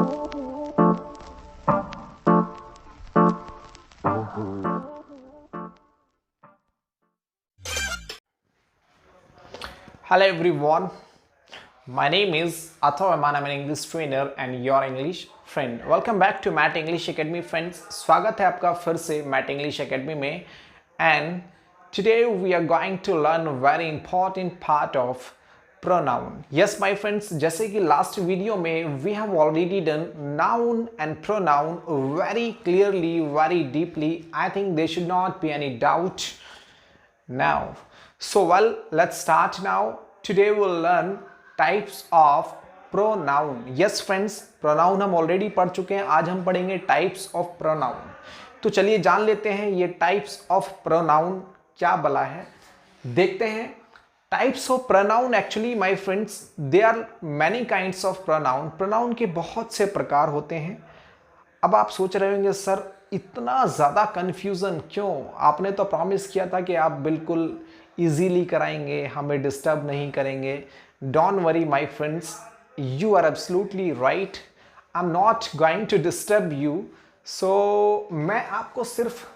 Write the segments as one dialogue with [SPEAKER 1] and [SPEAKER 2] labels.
[SPEAKER 1] Hello everyone, my name is Athar Rahman. I'm an English trainer and your English friend. Welcome back to Matt English Academy friends. स्वागत है आपका फिर से Matt English Academy में and today we are going to learn a very important part of pronoun. Yes my friends, जैसे कि last video में we have already done noun and pronoun very clearly, very deeply. I think there should not be any doubt now. So well, let's start now. Today we'll learn types of pronoun. Yes friends, pronoun हम already पढ़ चुके हैं. आज हम पढ़ेंगे types of pronoun. तो चलिए जान लेते हैं ये types of pronoun क्या बला है. देखते हैं. Types of pronoun actually my friends, there are many kinds of pronoun. pronoun के बहुत से प्रकार होते हैं. अब आप सोच रहे होंगे सर इतना ज़्यादा कन्फ्यूज़न क्यों? आपने तो प्रॉमिस किया था कि आप बिल्कुल इजीली कराएंगे, हमें डिस्टर्ब नहीं करेंगे. Don't worry my friends, you are absolutely right. I am not going to disturb you. So मैं आपको सिर्फ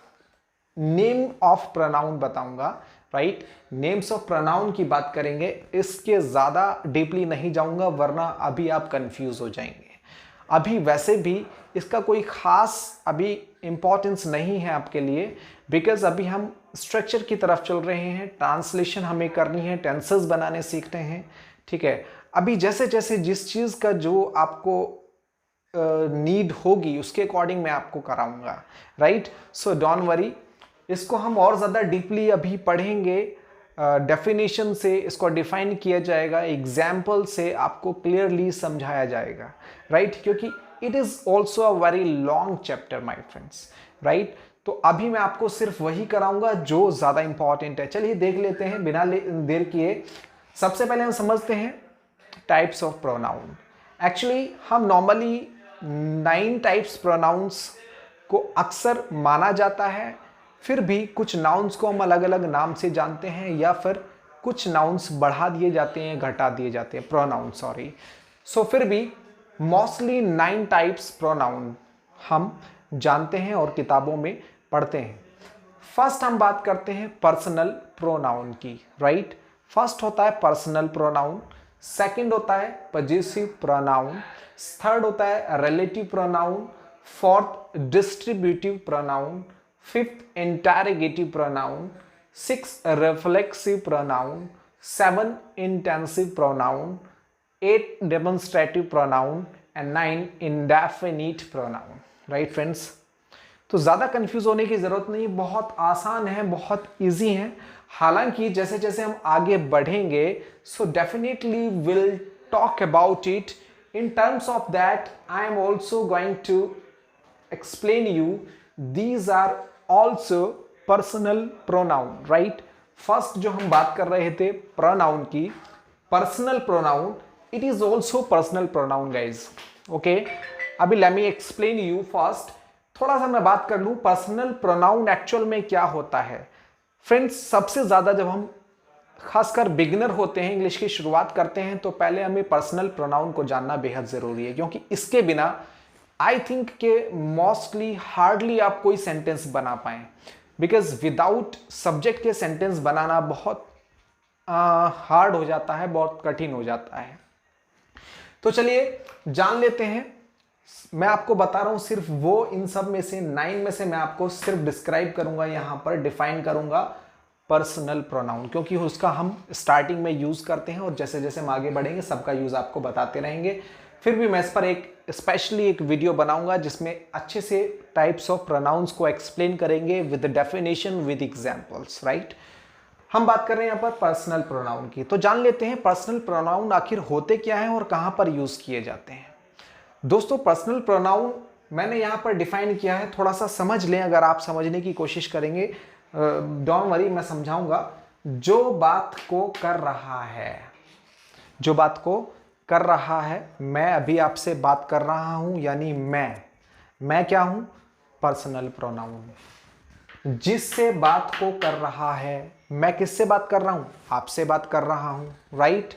[SPEAKER 1] नेम ऑफ प्रोनाउन बताऊंगा. राइट, नेम्स ऑफ प्रोनाउन की बात करेंगे. इसके ज़्यादा डीपली नहीं जाऊंगा वरना अभी आप कंफ्यूज हो जाएंगे. अभी वैसे भी इसका कोई ख़ास अभी इम्पोर्टेंस नहीं है आपके लिए, बिकॉज अभी हम स्ट्रक्चर की तरफ चल रहे हैं. ट्रांसलेशन हमें करनी है, टेंसेस बनाने सीखते हैं. ठीक है, अभी जैसे जैसे जिस चीज़ का जो आपको नीड होगी उसके अकॉर्डिंग मैं आपको कराऊंगा. Right, so don't worry. इसको हम और ज़्यादा डीपली अभी पढ़ेंगे. डेफिनेशन से इसको डिफाइन किया जाएगा, एग्जाम्पल से आपको क्लियरली समझाया जाएगा. राइट, क्योंकि it is also a very long chapter my friends. Right, तो अभी मैं आपको सिर्फ वही कराऊंगा जो ज़्यादा इंपॉर्टेंट है. चलिए देख लेते हैं बिना देर किए. सबसे पहले हम समझते हैं टाइप्स ऑफ प्रोनाउन. एक्चुअली हम नॉर्मली 9 टाइप्स प्रोनाउंस को अक्सर माना जाता है. फिर भी कुछ नाउन्स को हम अलग अलग नाम से जानते हैं या फिर कुछ नाउन्स बढ़ा दिए जाते हैं, घटा दिए जाते हैं, प्रोनाउन सॉरी. सो फिर भी मोस्टली 9 टाइप्स प्रोनाउन हम जानते हैं और किताबों में पढ़ते हैं. फर्स्ट हम बात करते हैं पर्सनल प्रोनाउन की. राइट, फर्स्ट होता है पर्सनल प्रोनाउन, सेकंड होता है पजेसिव प्रोनाउन, थर्ड होता है relative pronoun, fourth distributive pronoun, fifth interrogative pronoun, six reflexive pronoun, 7 intensive pronoun, 8 demonstrative pronoun and 9 indefinite pronoun. Right friends, तो ज़्यादा कंफ्यूज होने की ज़रूरत नहीं, बहुत आसान है, बहुत इजी है. हालांकि जैसे जैसे हम आगे बढ़ेंगे so definitely will talk about it. In terms of that I am also going to explain you these are also personal pronoun. Right, first जो हम बात कर रहे थे प्रोनाउन की, personal pronoun, it is also personal pronoun guys. Okay, अभी let me explain you. First थोड़ा सा मैं बात कर लूँ पर्सनल प्रोनाउन एक्चुअल में क्या होता है. फ्रेंड्स, सबसे ज़्यादा जब हम खासकर बिगिनर होते हैं, इंग्लिश की शुरुआत करते हैं, तो पहले हमें पर्सनल प्रोनाउन को जानना बेहद ज़रूरी है, क्योंकि इसके बिना आई थिंक के मोस्टली हार्डली आप कोई सेंटेंस बना पाएँ. बिकॉज विदाउट सब्जेक्ट के सेंटेंस बनाना बहुत हार्ड हो जाता है, बहुत कठिन हो जाता है. तो चलिए जान लेते हैं. मैं आपको बता रहा हूं सिर्फ वो इन सब में से 9 में से मैं आपको सिर्फ डिस्क्राइब करूंगा, यहां पर डिफाइन करूंगा पर्सनल प्रोनाउन, क्योंकि उसका हम स्टार्टिंग में यूज करते हैं और जैसे जैसे हम आगे बढ़ेंगे सबका यूज आपको बताते रहेंगे. फिर भी मैं इस पर एक स्पेशली एक वीडियो बनाऊंगा जिसमें अच्छे से टाइप्स ऑफ प्रोनाउंस को एक्सप्लेन करेंगे with definition, with examples. Right, हम बात कर रहे हैं यहाँ पर पर्सनल प्रोनाउन की. तो जान लेते हैं पर्सनल प्रोनाउन आखिर होते क्या हैं और कहाँ पर यूज किए जाते हैं. दोस्तों, पर्सनल प्रोनाउन मैंने यहाँ पर डिफाइन किया है, थोड़ा सा समझ लें. अगर आप समझने की कोशिश करेंगे, डोंट वरी, मैं समझाऊंगा. जो बात को कर रहा है, जो बात को कर रहा है, मैं अभी आपसे बात कर रहा हूं, यानी मैं क्या हूं? Personal pronoun. जिससे बात को कर रहा है, मैं किससे बात कर रहा हूं? आपसे बात कर रहा हूं. राइट,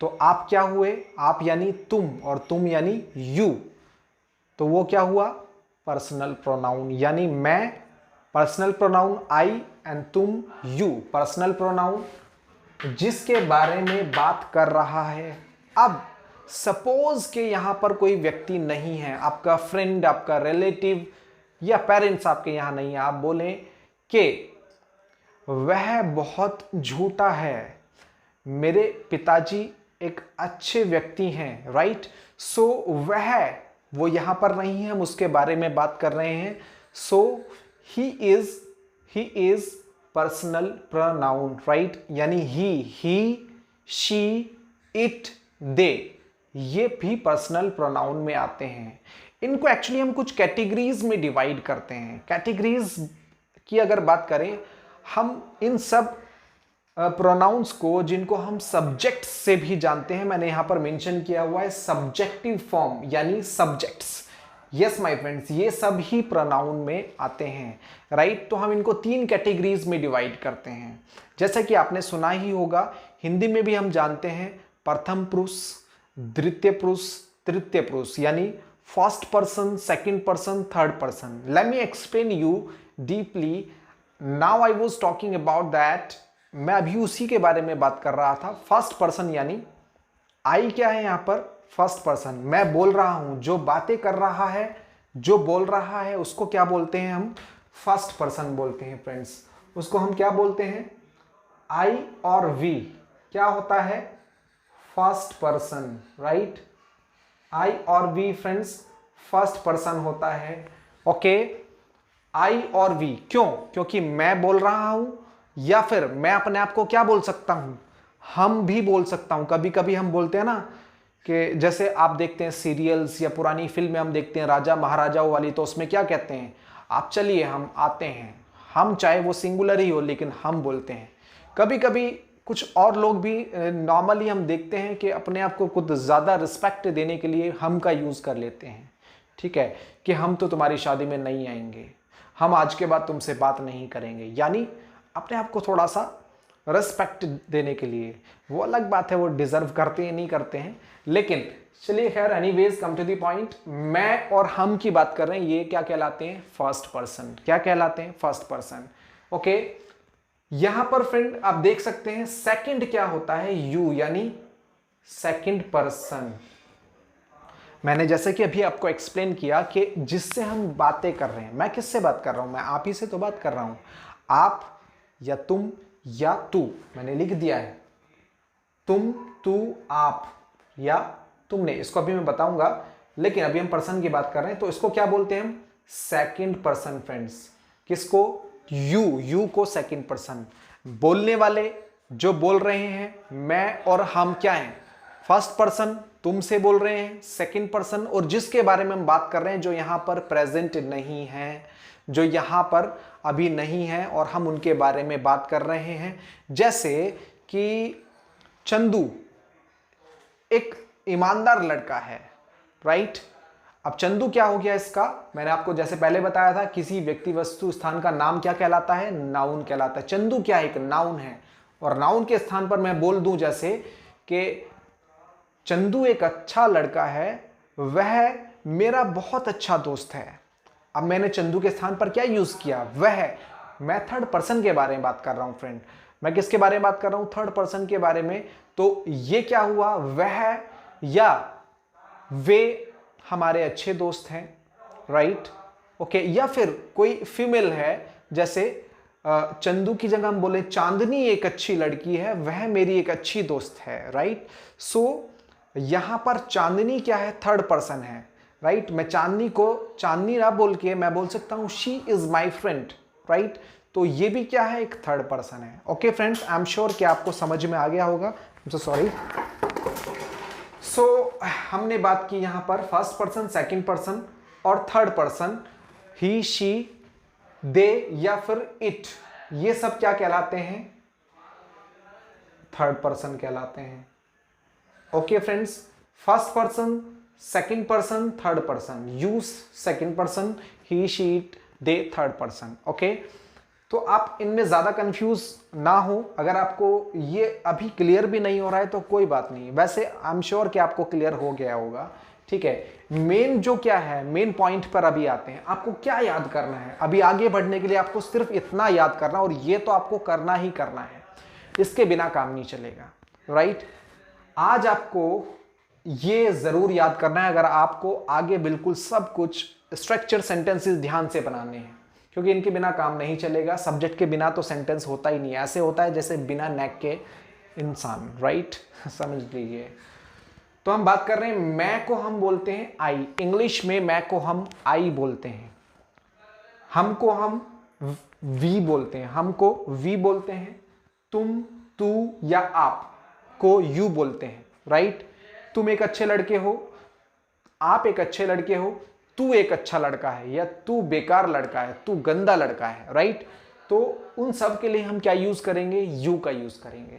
[SPEAKER 1] तो आप क्या हुए? आप यानी तुम और तुम यानी यू. तो वो क्या हुआ, पर्सनल प्रोनाउन। यानी मैं पर्सनल प्रोनाउन आई एंड तुम यू पर्सनल प्रोनाउन जिसके बारे में बात कर रहा है। अब सपोज के यहां पर कोई व्यक्ति नहीं है, आपका फ्रेंड, आपका रिलेटिव या पेरेंट्स आपके यहां नहीं है, आप बोलें कि वह बहुत झूठा है, मेरे पिताजी एक अच्छे व्यक्ति हैं, राइट। सो वो यहां पर नहीं है, हम उसके बारे में बात कर रहे हैं। So he is personal pronoun, right. यानी ही शी इट दे ये भी पर्सनल प्रोनाउन में आते हैं। इनको एक्चुअली हम कुछ कैटेगरीज में डिवाइड करते हैं। कैटेगरीज की अगर बात करें, हम इन सब प्रोनाउंस को जिनको हम सब्जेक्ट से भी जानते हैं, मैंने यहां पर मेंशन किया हुआ है सब्जेक्टिव फॉर्म यानी सब्जेक्ट्स। यस माय फ्रेंड्स, ये सब ही प्रोनाउन में आते हैं, राइट। तो हम इनको 3 कैटेगरीज में डिवाइड करते हैं। जैसा कि आपने सुना ही होगा, हिंदी में भी हम जानते हैं प्रथम पुरुष, द्वितीय पुरुष, तृतीय पुरुष, यानी first person, second person, third person. Late me explain you deeply. Now I was talking about that, मैं अभी उसी के बारे में बात कर रहा था। फर्स्ट पर्सन यानी आई क्या है यहां पर, फर्स्ट पर्सन। मैं बोल रहा हूं, जो बातें कर रहा है, जो बोल रहा है, उसको क्या बोलते हैं हम, फर्स्ट पर्सन बोलते हैं फ्रेंड्स। उसको हम क्या बोलते हैं, आई और वी क्या होता है, फर्स्ट पर्सन, राइट। आई और वी फ्रेंड्स फर्स्ट पर्सन होता है। ओके, आई और वी क्यों, क्योंकि मैं बोल रहा हूं, या फिर मैं अपने आप को क्या बोल सकता हूं, हम भी बोल सकता हूं। कभी कभी हम बोलते हैं ना कि जैसे आप देखते हैं सीरियल्स या पुरानी फिल्में हम देखते हैं राजा महाराजाओं वाली, तो उसमें क्या कहते हैं, आप चलिए हम आते हैं। हम चाहे वो सिंगुलर ही हो लेकिन हम बोलते हैं। कभी कभी कुछ और लोग भी नॉर्मली हम देखते हैं कि अपने आप को कुछ ज़्यादा रिस्पेक्ट देने के लिए हम का यूज़ कर लेते हैं, ठीक है, कि हम तो तुम्हारी शादी में नहीं आएंगे, हम आज के बाद तुमसे बात नहीं करेंगे, यानी अपने आप को थोड़ा सा रिस्पेक्ट देने के लिए। वो अलग बात है, वो डिजर्व करते हैं नहीं करते हैं, लेकिन चलिए खैर, anyways come to the point. मैं और हम की बात कर रहे हैं, ये क्या कहलाते हैं, फर्स्ट पर्सन। क्या कहलाते हैं, फर्स्ट पर्सन। ओके, यहां पर फ्रेंड आप देख सकते हैं सेकंड क्या होता है, यू, यानी सेकंड पर्सन। मैंने जैसे कि अभी आपको एक्सप्लेन किया कि जिससे हम बातें कर रहे हैं, मैं किससे बात कर रहा हूं, मैं आप ही से तो बात कर रहा हूं। आप या तुम या तू, मैंने लिख दिया है तुम, तू, आप या तुमने, इसको अभी मैं बताऊंगा, लेकिन अभी हम पर्सन की बात कर रहे हैं, तो इसको क्या बोलते हैं हम, सेकंड पर्सन फ्रेंड्स। किसको, यू को सेकंड पर्सन। बोलने वाले जो बोल रहे हैं, मैं और हम क्या हैं, फर्स्ट पर्सन, तुमसे बोल रहे हैं सेकंड पर्सन, और जिसके बारे में हम बात कर रहे हैं जो यहां पर प्रेजेंट नहीं है, जो यहां पर अभी नहीं है, और हम उनके बारे में बात कर रहे हैं। जैसे कि चंदू एक ईमानदार लड़का है, राइट। अब चंदू क्या हो गया इसका, मैंने आपको जैसे पहले बताया था, किसी व्यक्ति वस्तु स्थान का नाम क्या कहलाता है, नाउन कहलाता है। चंदू क्या है, एक नाउन है, और नाउन के स्थान पर मैं बोल दूं जैसे कि चंदू एक अच्छा लड़का है, वह मेरा बहुत अच्छा दोस्त है। अब मैंने चंदू के स्थान पर क्या यूज किया, वह, मैं थर्ड पर्सन के बारे में बात कर रहा हूं फ्रेंड। मैं किसके बारे में बात कर रहा हूं, थर्ड पर्सन के बारे में। तो ये क्या हुआ, वह या वे हमारे अच्छे दोस्त हैं, राइट। ओके, या फिर कोई फीमेल है, जैसे चंदू की जगह हम बोले चांदनी एक अच्छी लड़की है, वह मेरी एक अच्छी दोस्त है, राइट। सो यहां पर चांदनी क्या है, थर्ड पर्सन है, राइट। मैं चांदनी को चांदनी ना बोल के मैं बोल सकता हूं she is my friend, right. तो ये भी क्या है, एक थर्ड पर्सन है। Okay friends, I am sure कि आपको समझ में आ गया होगा। सॉरी। सो हमने बात की यहां पर फर्स्ट पर्सन, सेकंड पर्सन और थर्ड पर्सन, ही, शी, दे या फिर इट, ये सब क्या कहलाते हैं, थर्ड पर्सन कहलाते हैं। Okay friends, first person, second person, third person, use second person, he, she, it, they third person. Okay, तो आप इनमें ज़्यादा कंफ्यूज ना हो। अगर आपको ये अभी क्लियर भी नहीं हो रहा है तो कोई बात नहीं, वैसे आई एम श्योर कि आपको क्लियर हो गया होगा ठीक है। मेन जो क्या है, मेन पॉइंट पर अभी आते हैं। आपको क्या याद करना है अभी आगे बढ़ने के लिए? आपको सिर्फ इतना याद करना, और ये तो आपको करना ही करना है, इसके बिना काम नहीं चलेगा, राइट। आज आपको ये जरूर याद करना है अगर आपको आगे बिल्कुल सब कुछ स्ट्रक्चर सेंटेंसेस ध्यान से बनाने हैं, क्योंकि इनके बिना काम नहीं चलेगा। सब्जेक्ट के बिना तो सेंटेंस होता ही नहीं, ऐसे होता है जैसे बिना नेक के इंसान, राइट। समझ लीजिए। तो हम बात कर रहे हैं, मैं को हम बोलते हैं आई, इंग्लिश में मैं को हम आई बोलते हैं, हमको हम वी बोलते हैं, हमको वी बोलते हैं, तुम, तू या आप को यू बोलते हैं, राइट। तुम एक अच्छे लड़के हो, आप एक अच्छे लड़के हो, तू एक अच्छा लड़का है, या तू बेकार लड़का है, तू गंदा लड़का है, राइट। तो उन सब के लिए हम क्या यूज करेंगे? यू का यूज करेंगे।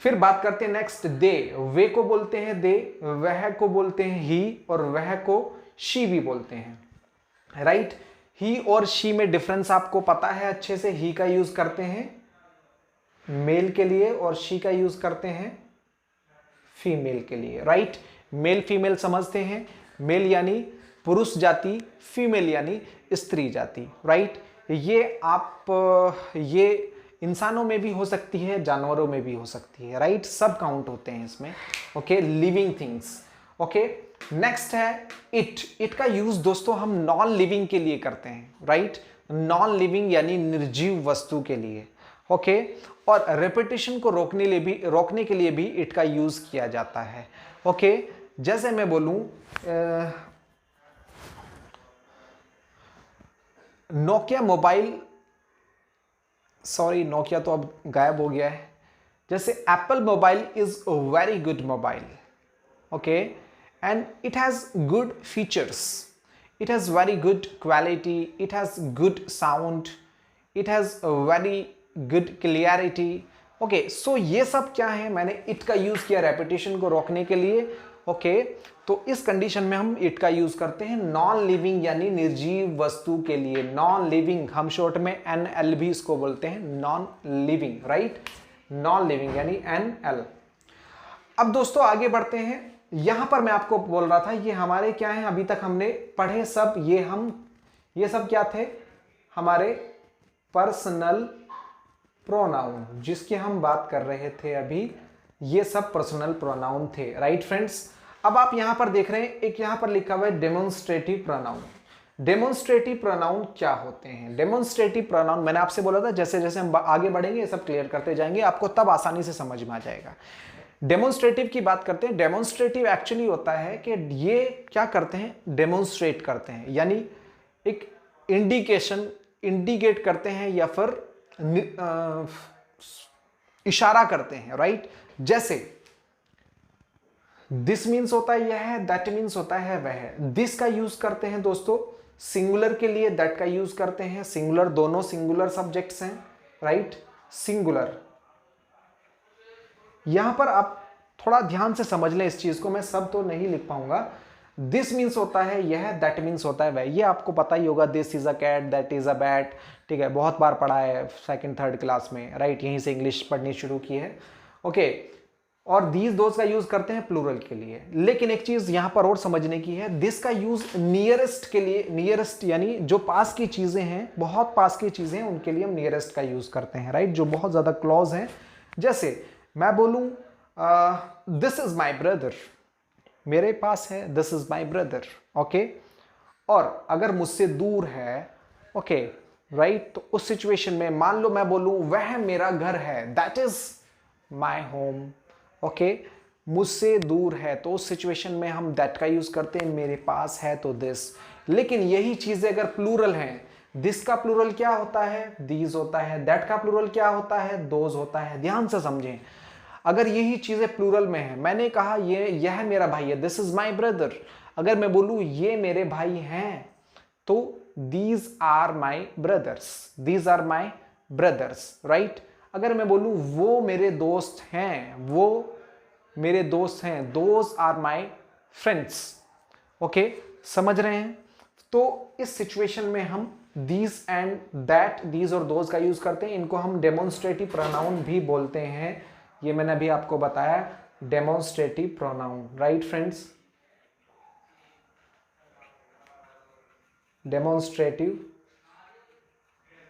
[SPEAKER 1] फिर बात करते हैं नेक्स्ट, दे, वे को बोलते हैं दे, वह को बोलते हैं ही, और वह को शी भी बोलते हैं, राइट। ही और शी में डिफरेंस आपको पता है अच्छे से। ही का यूज करते हैं मेल के लिए और शी का यूज करते हैं फीमेल के लिए, राइट। मेल फीमेल समझते हैं, मेल यानी पुरुष जाति, फीमेल यानी स्त्री जाति, राइट। ये इंसानों में भी हो सकती है, जानवरों में भी हो सकती है, राइट। सब काउंट होते हैं इसमें, okay, living things, okay. Next है इट। इट का यूज दोस्तों हम नॉन लिविंग के लिए करते हैं, राइट। नॉन लिविंग यानी निर्जीव वस्तु के लिए, ओके। और रेपिटेशन को रोकने के लिए भी इट का यूज किया जाता है, ओके। जैसे मैं बोलूं नोकिया मोबाइल, सॉरी नोकिया तो अब गायब हो गया है। जैसे Apple mobile is a very good mobile, okay, and it has good features, it has very good quality, it has good sound, it has very good clarity, okay. So ये सब क्या है, मैंने इट का यूज किया repetition को रोकने के लिए, ओके। तो इस कंडीशन में हम इट का यूज करते हैं नॉन लिविंग यानी निर्जीव वस्तु के लिए। नॉन लिविंग हम शॉर्ट में NL भी इसको बोलते हैं, non living, right. Non living यानी NL। अब दोस्तों आगे बढ़ते हैं। यहां पर मैं आपको बोल रहा था ये हमारे क्या है, अभी तक हमने पढ़े सब, ये सब क्या थे? हमारे पर्सनल प्रोनाउन, जिसकी हम बात कर रहे थे अभी, ये सब पर्सनल प्रोनाउन थे, राइट फ्रेंड्स। अब आप यहां पर देख रहे हैं एक यहां पर लिखा हुआ है डेमोन्स्ट्रेटिव प्रोनाउन। डेमोन्स्ट्रेटिव प्रोनाउन क्या होते हैं? डेमोन्स्ट्रेटिव प्रोनाउन मैंने आपसे बोला था जैसे जैसे हम आगे बढ़ेंगे ये सब क्लियर करते जाएंगे, आपको तब आसानी से समझ में आ जाएगा। डेमोन्स्ट्रेटिव की बात करते हैं। डेमोन्स्ट्रेटिव एक्चुअली होता है कि ये क्या करते हैं, डेमोन्स्ट्रेट करते हैं, यानी एक इंडिकेट करते हैं या फिर इशारा करते हैं, राइट। जैसे दिस मीन्स होता है यह, दैट मीन्स होता है वह। दिस का यूज करते हैं दोस्तों सिंगुलर के लिए, दैट का यूज करते हैं सिंगुलर, दोनों सिंगुलर सब्जेक्ट्स हैं, राइट, सिंगुलर। यहां पर आप थोड़ा ध्यान से समझ लें इस चीज को, मैं सब तो नहीं लिख पाऊंगा। दिस मीन्स होता है यह, दैट मीन्स होता है वह, ये आपको पता ही होगा। This is a cat, that is a bat, ठीक है, बहुत बार पढ़ा है सेकंड थर्ड क्लास में, राइट, यहीं से इंग्लिश पढ़नी शुरू की है, ओके। और दीज दोज का यूज करते हैं प्लूरल के लिए। लेकिन एक चीज यहां पर और समझने की है, दिस का यूज नियरेस्ट के लिए, नियरेस्ट यानी जो पास की चीजें हैं, बहुत पास की चीजें हैं, उनके लिए हम नियरेस्ट का यूज करते हैं, राइट, जो बहुत ज्यादा क्लोज हैं। जैसे मैं बोलूं दिस इज माई ब्रदर, मेरे पास है, this is my brother, okay. और अगर मुझसे दूर है, ओके, राइट, तो उस सिचुएशन में मान लो मैं बोलूं वह मेरा घर है, that is my home, okay. मुझसे दूर है तो उस सिचुएशन में हम दैट का यूज करते हैं, मेरे पास है तो दिस। लेकिन यही चीजें अगर प्लूरल हैं, दिस का प्लूरल क्या होता है, दीज होता है, दैट का प्लूरल क्या होता है, दोज होता है। ध्यान से समझें, अगर यही चीजें प्लूरल में है, मैंने कहा यह मेरा भाई है, दिस इज माई ब्रदर। अगर मैं बोलूं ये मेरे भाई हैं, तो these are my brothers, these are my brothers, right. अगर मैं बोलूं वो मेरे दोस्त हैं, वो मेरे दोस्त हैं, those are my friends, okay, समझ रहे हैं। तो इस सिचुएशन में हम दीज एंड दैट, दीज और दोज का यूज करते हैं, इनको हम डेमोन्स्ट्रेटिव प्रोनाउन भी बोलते हैं। ये मैंने अभी आपको बताया, demonstrative pronoun, right friends. Demonstrative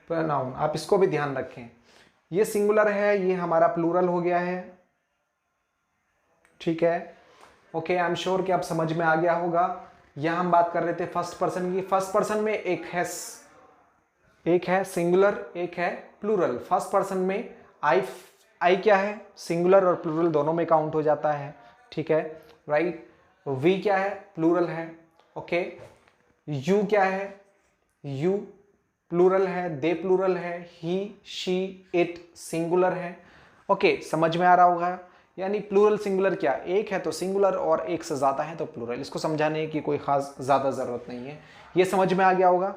[SPEAKER 1] pronoun, आप इसको भी ध्यान रखें। ये सिंगुलर है, ये हमारा प्लूरल हो गया है, ठीक है। ओके, आई एम श्योर कि आप समझ में आ गया होगा। यहां हम बात कर रहे थे फर्स्ट पर्सन की। फर्स्ट पर्सन में एक है सिंगुलर, एक है प्लूरल। फर्स्ट पर्सन में आई क्या है, सिंगुलर और प्लूरल दोनों में काउंट हो जाता है, ठीक है, राइट। वी क्या है, प्लूरल है, ओके। यू क्या है, यू प्लूरल है, दे प्लूरल है, ही शी इट सिंगुलर है, ओके, समझ में आ रहा होगा। यानी प्लूरल सिंगुलर क्या, एक है तो सिंगुलर और एक से ज़्यादा है तो प्लूरल। इसको समझाने की कोई खास ज़्यादा ज़रूरत नहीं है, ये समझ में आ गया होगा।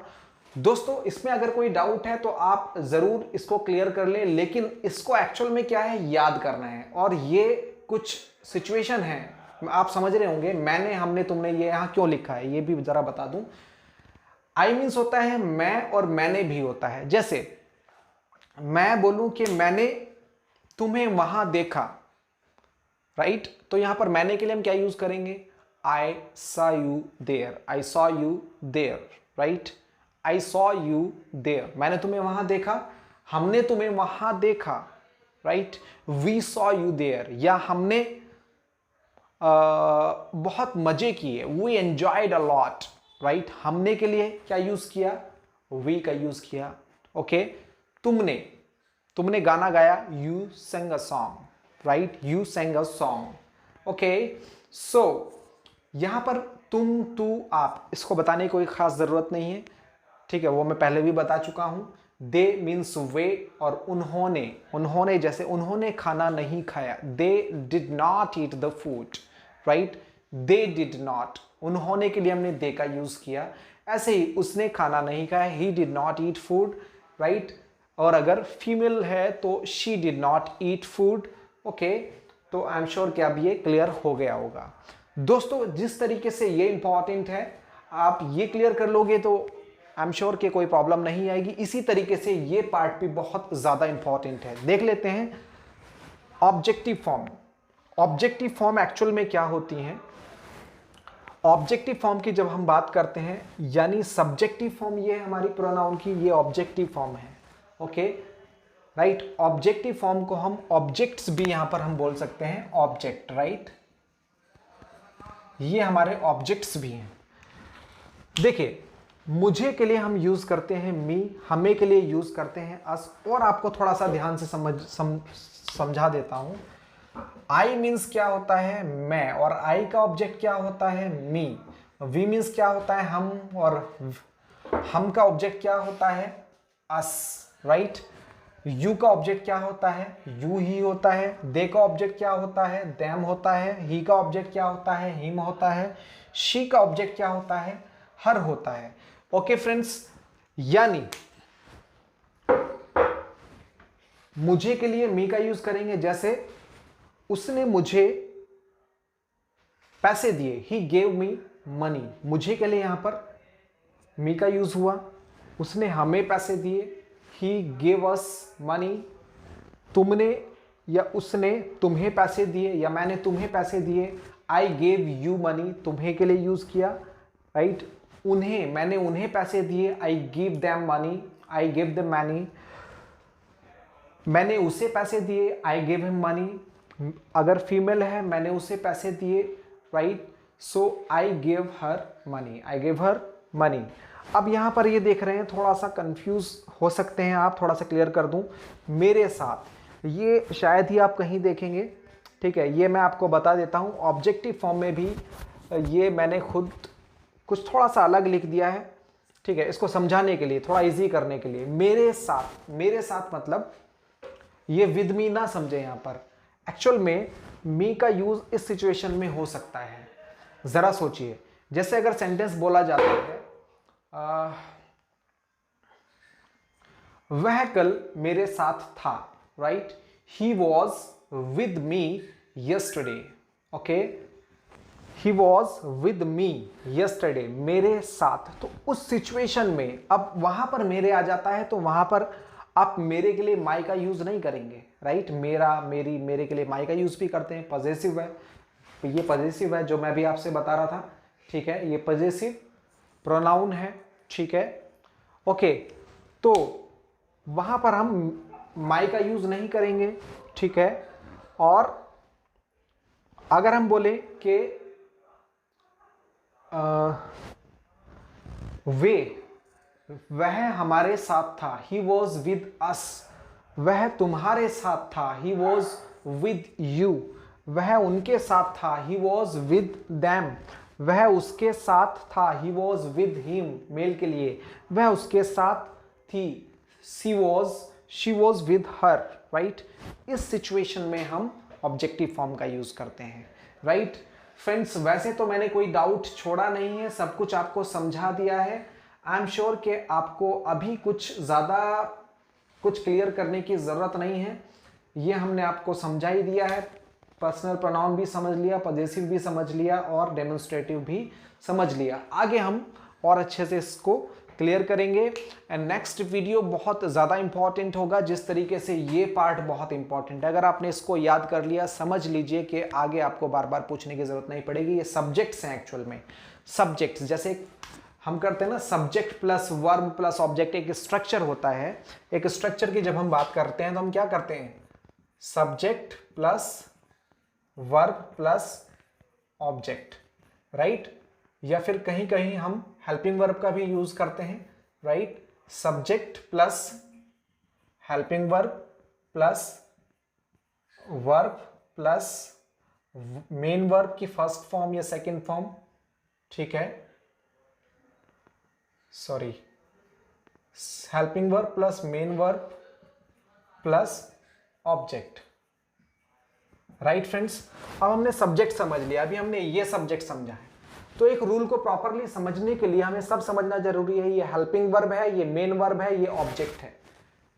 [SPEAKER 1] दोस्तों इसमें अगर कोई डाउट है तो आप ज़रूर इसको क्लियर कर लें, लेकिन इसको एक्चुअल में क्या है याद करना है। और ये कुछ सिचुएशन है, आप समझ रहे होंगे मैंने, हमने, तुमने ये यहाँ क्यों लिखा है ये भी ज़रा बता दूँ। आई मीन्स होता है मैं और मैंने भी होता है। जैसे मैं बोलूँ कि मैंने तुम्हें वहाँ देखा, राइट, तो यहां पर मैंने के लिए हम क्या यूज करेंगे, I saw you there, I saw you there, right, I saw you there, मैंने तुम्हें वहां देखा, हमने तुम्हें वहां देखा, right, we saw you there, या हमने बहुत मजे किए, we enjoyed a lot, right, हमने के लिए क्या यूज किया, वी का यूज किया, ओके। तुमने गाना गाया, you sang a song, right, you sang a song, okay. So यहां पर तुम, तू, आप, इसको बताने की कोई खास जरूरत नहीं है, ठीक है, वो मैं पहले भी बता चुका हूं। दे मीन्स वे, और उन्होंने जैसे उन्होंने खाना नहीं खाया, they did not eat the food, right, they did not, उन्होंने के लिए हमने दे का यूज किया। ऐसे ही उसने खाना नहीं खाया, he did not eat food, right. और अगर फीमेल है तो she did not eat food, okay. तो आई एम श्योर कि अब ये क्लियर हो गया होगा। दोस्तों जिस तरीके से ये इंपॉर्टेंट है, आप ये क्लियर कर लोगे तो आई एम श्योर कि कोई प्रॉब्लम नहीं आएगी। इसी तरीके से ये पार्ट भी बहुत ज़्यादा इंपॉर्टेंट है। देख लेते हैं objective form. Objective form actual में क्या होती हैं। ऑब्जेक्टिव फॉर्म की जब हम बात करते हैं, यानी सब्जेक्टिव फॉर्म ये है हमारी प्रोनाउन की, ये ऑब्जेक्टिव फॉर्म है, ओके, राइट। ऑब्जेक्टिव फॉर्म को हम ऑब्जेक्ट्स भी यहां पर हम बोल सकते हैं, ऑब्जेक्ट, राइट, ये हमारे ऑब्जेक्ट्स भी हैं। देखिए मुझे के लिए हम यूज करते हैं मी, हमें के लिए यूज करते हैं अस, और आपको थोड़ा सा ध्यान से समझा देता हूं। आई मीन्स क्या होता है, मैं, और आई का ऑब्जेक्ट क्या होता है, मी। वी मीन्स क्या होता है, हम, और हम का ऑब्जेक्ट क्या होता है, अस, राइट। यू का ऑब्जेक्ट क्या होता है, यू ही होता है। दे का ऑब्जेक्ट क्या होता है, देम होता है। ही का ऑब्जेक्ट क्या होता है, हिम होता है। शी का ऑब्जेक्ट क्या होता है, हर होता है, ओके फ्रेंड्स। यानी मुझे के लिए मी का यूज करेंगे, जैसे उसने मुझे पैसे दिए, ही गेव मी मनी, मुझे के लिए यहां पर मी का यूज हुआ। उसने हमें पैसे दिए, ही गेव अस मनी। तुमने या उसने तुम्हें पैसे दिए, या मैंने तुम्हें पैसे दिए, आई गेव यू मनी, तुम्हें के लिए यूज किया, राइट। उन्हें, मैंने उन्हें पैसे दिए, I give them money, I give them money. मैंने उसे पैसे दिए, आई गिव हिम मनी। अगर फीमेल है, मैंने उसे पैसे दिए, right, so I give her money, I give her money. अब यहां पर ये देख रहे हैं, थोड़ा सा कंफ्यूज हो सकते हैं आप, थोड़ा सा क्लियर कर दूं मेरे साथ, ये शायद ही आप कहीं देखेंगे, ठीक है, ये मैं आपको बता देता हूं। ऑब्जेक्टिव फॉर्म में भी ये मैंने खुद कुछ थोड़ा सा अलग लिख दिया है, ठीक है, इसको समझाने के लिए, थोड़ा इजी करने के लिए। मेरे साथ मतलब ये विद मी ना समझे यहां पर। एक्चुअल में मी का यूज इस सिचुएशन में हो सकता है। जरा सोचिए, जैसे अगर सेंटेंस बोला जाता है, वह कल मेरे साथ था, right, he was with me yesterday, okay, he was with me yesterday, मेरे साथ। तो उस सिचुएशन में अब वहां पर मेरे आ जाता है, तो वहां पर आप मेरे के लिए माई का यूज नहीं करेंगे, राइट। मेरा, मेरी, मेरे के लिए माई का यूज भी करते हैं। पॉजेसिव है, ये पॉजेसिव है जो मैं भी आपसे बता रहा था, ठीक है, ये पॉजेसिव प्रोनाउन है, ठीक है, ओके। तो वहां पर हम माई का यूज नहीं करेंगे, ठीक है। और अगर हम बोले कि वे, वह हमारे साथ था, ही वॉज विद अस, वह तुम्हारे साथ था, ही वॉज विद यू, वह उनके साथ था, ही वॉज विद दैम, वह उसके साथ था, he was with him, male के लिए, वह उसके साथ थी, she was with her, right. इस सिचुएशन में हम ऑब्जेक्टिव फॉर्म का यूज करते हैं, राइट। फ्रेंड्स, वैसे तो मैंने कोई डाउट छोड़ा नहीं है, सब कुछ आपको समझा दिया है। आई एम श्योर कि आपको अभी कुछ ज़्यादा कुछ क्लियर करने की ज़रूरत नहीं है, ये हमने आपको समझा ही दिया है। पर्सनल प्रोनाउन भी समझ लिया, पॉजेसिव भी समझ लिया और डेमोन्स्ट्रेटिव भी समझ लिया। आगे हम और अच्छे से इसको क्लियर करेंगे। एंड नेक्स्ट वीडियो बहुत ज़्यादा इंपॉर्टेंट होगा, जिस तरीके से ये पार्ट बहुत इंपॉर्टेंट है। अगर आपने इसको याद कर लिया, समझ लीजिए कि आगे आपको बार बार पूछने की ज़रूरत नहीं पड़ेगी। ये सब्जेक्ट्स हैं एक्चुअल में, सब्जेक्ट्स जैसे हम करते हैं ना, subject plus verb plus object, एक स्ट्रक्चर होता है। एक स्ट्रक्चर की जब हम बात करते हैं तो हम क्या करते हैं, subject plus verb plus object, right. या फिर कहीं कहीं हम हेल्पिंग वर्ब का भी यूज करते हैं, right. Subject plus helping verb plus verb plus main verb की फर्स्ट फॉर्म या सेकंड फॉर्म, ठीक है, sorry, helping verb plus main verb plus object, right friends. अब हमने सब्जेक्ट समझ लिया, अभी हमने ये सब्जेक्ट समझा है। तो एक रूल को प्रॉपरली समझने के लिए हमें सब समझना जरूरी है। ये हेल्पिंग वर्ब है, ये मेन वर्ब है, ये ऑब्जेक्ट है,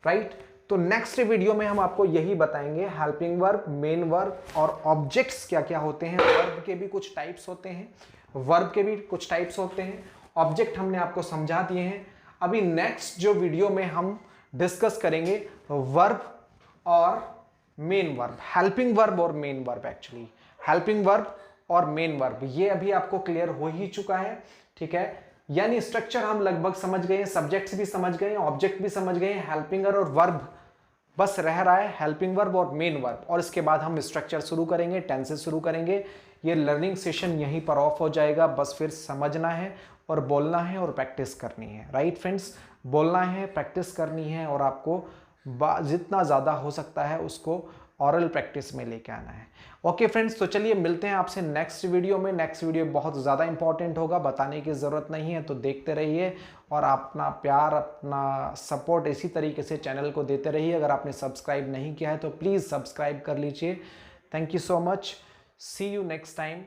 [SPEAKER 1] राइट। तो नेक्स्ट वीडियो में हम आपको यही बताएंगे, हेल्पिंग वर्ब, मेन वर्ब और ऑब्जेक्ट्स क्या क्या होते हैं। वर्ब के भी कुछ टाइप्स होते हैं, वर्ब के भी कुछ टाइप्स होते हैं, ऑब्जेक्ट हमने आपको समझा दिए हैं। अभी नेक्स्ट जो वीडियो में हम डिस्कस करेंगे वर्ब और मेन वर्ब, हेल्पिंग वर्ब और main verb, actually helping verb और मेन वर्ब, ये अभी आपको क्लियर हो ही चुका है, ठीक है। यानी स्ट्रक्चर हम लगभग समझ गए हैं, सब्जेक्ट्स भी समझ गए हैं, ऑब्जेक्ट भी समझ गए हैं, हेल्पिंग और वर्ब बस रह रहा है, हेल्पिंग वर्ब और मेन वर्ब। और इसके बाद हम स्ट्रक्चर शुरू करेंगे, टेंसेस शुरू करेंगे। ये लर्निंग सेशन यहीं पर ऑफ हो जाएगा। बस फिर समझना है और बोलना है और प्रैक्टिस करनी है, राइट फ्रेंड्स। बोलना है, प्रैक्टिस करनी है और आपको जितना ज़्यादा हो सकता है उसको ऑरल प्रैक्टिस में लेके आना है। ओके फ्रेंड्स, तो चलिए मिलते हैं आपसे नेक्स्ट वीडियो में। नेक्स्ट वीडियो बहुत ज़्यादा इंपॉर्टेंट होगा, बताने की ज़रूरत नहीं है, तो देखते रहिए और अपना प्यार, अपना सपोर्ट इसी तरीके से चैनल को देते रहिए। अगर आपने सब्सक्राइब नहीं किया है तो प्लीज़ सब्सक्राइब कर लीजिए। Thank you so much, see you next time.